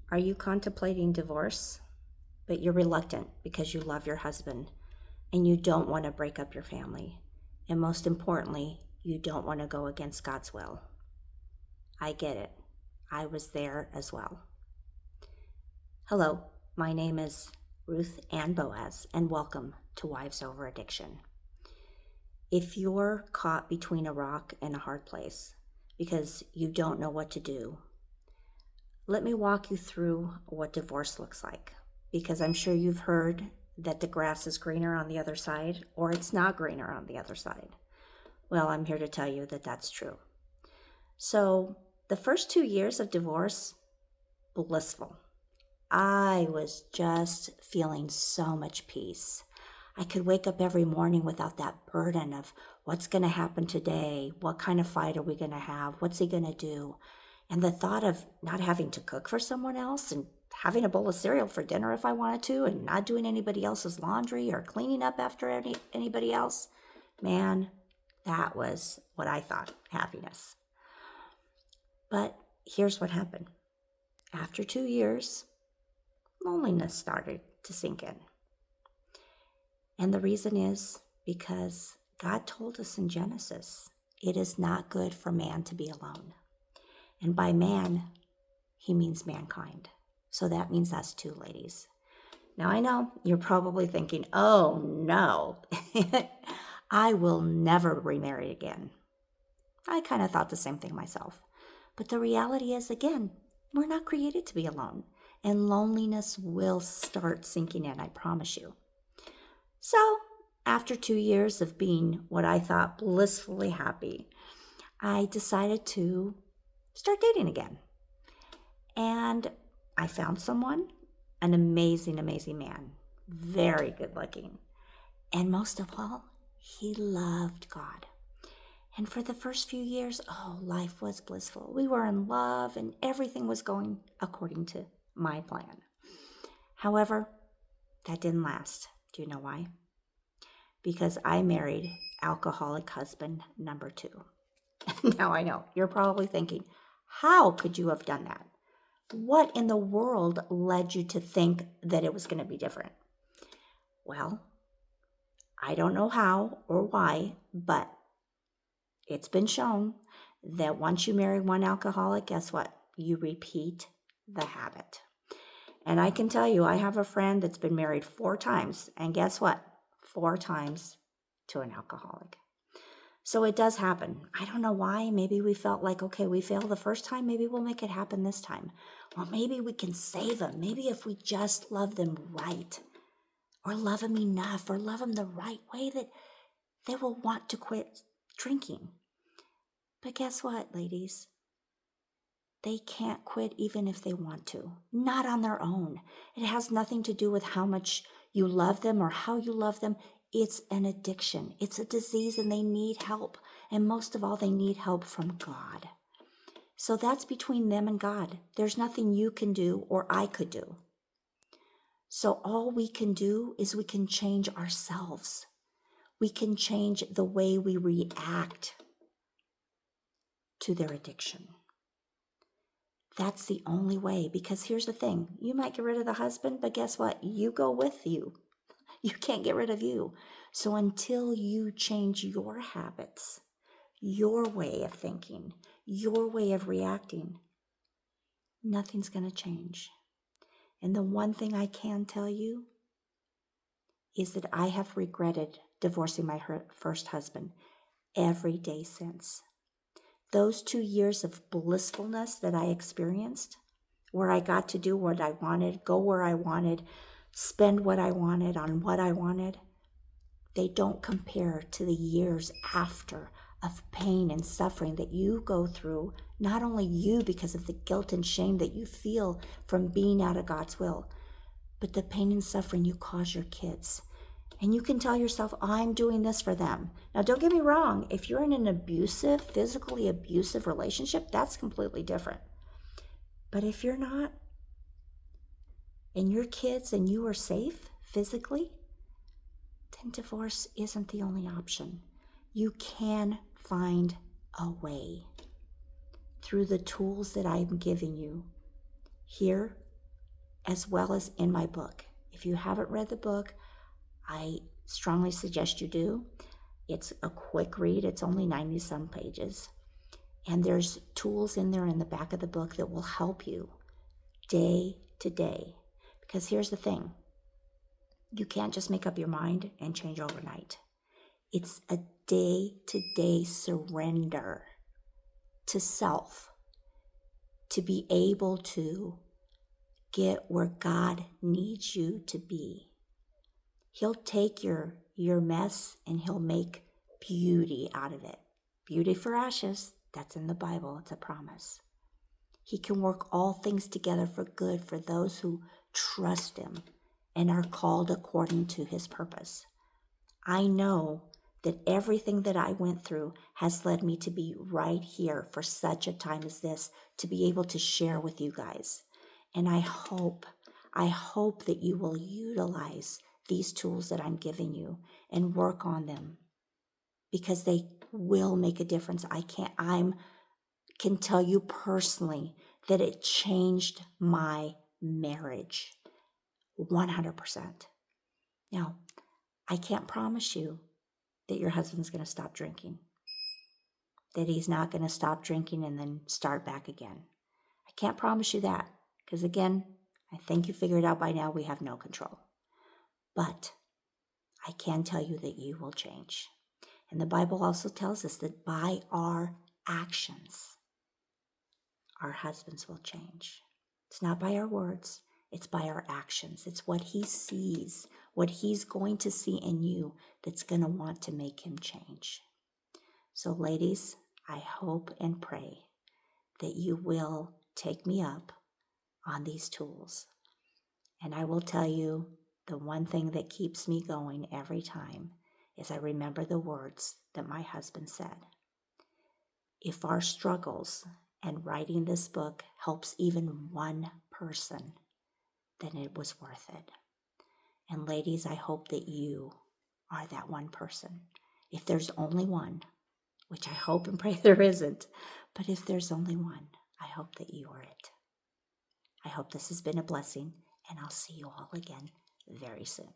Are you contemplating divorce, but you're reluctant because you love your husband and you don't want to break up your family? And most importantly, you don't want to go against God's will. I get it. I was there as well. Hello, my name is Ruth Ann Boaz, and welcome to Wives Over Addiction. If you're caught between a rock and a hard place because you don't know what to do, let me walk you through what divorce looks like, because I'm sure you've heard that the grass is greener on the other side, or it's not greener on the other side. Well, I'm here to tell you that that's true. So the first 2 years of divorce, blissful. I was just feeling so much peace. I could wake up every morning without that burden of what's going to happen today, what kind of fight are we going to have, what's he going to do, and the thought of not having to cook for someone else and having a bowl of cereal for dinner if I wanted to, and not doing anybody else's laundry or cleaning up after anybody else. Man, that was what I thought happiness. But here's what happened. After 2 years, loneliness started to sink in. And the reason is because God told us in Genesis, it is not good for man to be alone. And by man, he means mankind. So that means us too, ladies. Now I know you're probably thinking, oh no, I will never remarry again. I kind of thought the same thing myself. But the reality is, again, we're not created to be alone. And loneliness will start sinking in, I promise you. So, after 2 years of being what I thought blissfully happy, I decided to start dating again. And I found someone, an amazing, amazing man, very good looking. And most of all, he loved God. And for the first few years, life was blissful. We were in love and everything was going according to my plan. However, that didn't last. Do you know why? Because I married alcoholic husband number 2. Now I know, you're probably thinking, how could you have done that? What in the world led you to think that it was going to be different? Well, I don't know how or why, but it's been shown that once you marry one alcoholic, guess what? You repeat the habit. And I can tell you, I have a friend that's been married 4 times, and guess what? 4 times to an alcoholic. So it does happen. I don't know why. Maybe we felt like, okay, we failed the first time. Maybe we'll make it happen this time. Or maybe we can save them. Maybe if we just love them right, or love them enough, or love them the right way, that they will want to quit drinking. But guess what, ladies? They can't quit even if they want to. Not on their own. It has nothing to do with how much you love them or how you love them. It's an addiction. It's a disease and they need help. And most of all, they need help from God. So that's between them and God. There's nothing you can do or I could do. So all we can do is we can change ourselves. We can change the way we react to their addiction. That's the only way, because here's the thing. You might get rid of the husband, but guess what? You go with you. You can't get rid of you. So until you change your habits, your way of thinking, your way of reacting, nothing's going to change. And the one thing I can tell you is that I have regretted divorcing my first husband every day since. Those 2 years of blissfulness that I experienced, where I got to do what I wanted, go where I wanted, spend what I wanted on what I wanted, they don't compare to the years after of pain and suffering that you go through, not only you because of the guilt and shame that you feel from being out of God's will, but the pain and suffering you cause your kids. And you can tell yourself, I'm doing this for them. Now, don't get me wrong. If you're in an abusive, physically abusive relationship, that's completely different. But if you're not, and your kids and you are safe physically, then divorce isn't the only option. You can find a way through the tools that I'm giving you here as well as in my book. If you haven't read the book, I strongly suggest you do. It's a quick read. It's only 90 some pages. And there's tools in there in the back of the book that will help you day to day. Because here's the thing. You can't just make up your mind and change overnight. It's a day-to-day surrender to self to be able to get where God needs you to be. He'll take your mess and he'll make beauty out of it. Beauty for ashes, that's in the Bible, it's a promise. He can work all things together for good for those who trust him and are called according to his purpose. I know that everything that I went through has led me to be right here for such a time as this, to be able to share with you guys. And I hope that you will utilize these tools that I'm giving you and work on them, because they will make a difference. I can tell you personally that it changed my marriage 100%. Now, I can't promise you that your husband's going to stop drinking, that he's not going to stop drinking and then start back again. I can't promise you that, because again, I think you figured out by now we have no control. But I can tell you that you will change. And the Bible also tells us that by our actions, our husbands will change. It's not by our words, it's by our actions. It's what he sees, what he's going to see in you that's going to want to make him change. So ladies, I hope and pray that you will take me up on these tools. And I will tell you, the one thing that keeps me going every time is I remember the words that my husband said. If our struggles and writing this book helps even one person, then it was worth it. And ladies, I hope that you are that one person. If there's only one, which I hope and pray there isn't, but if there's only one, I hope that you are it. I hope this has been a blessing, and I'll see you all again very soon.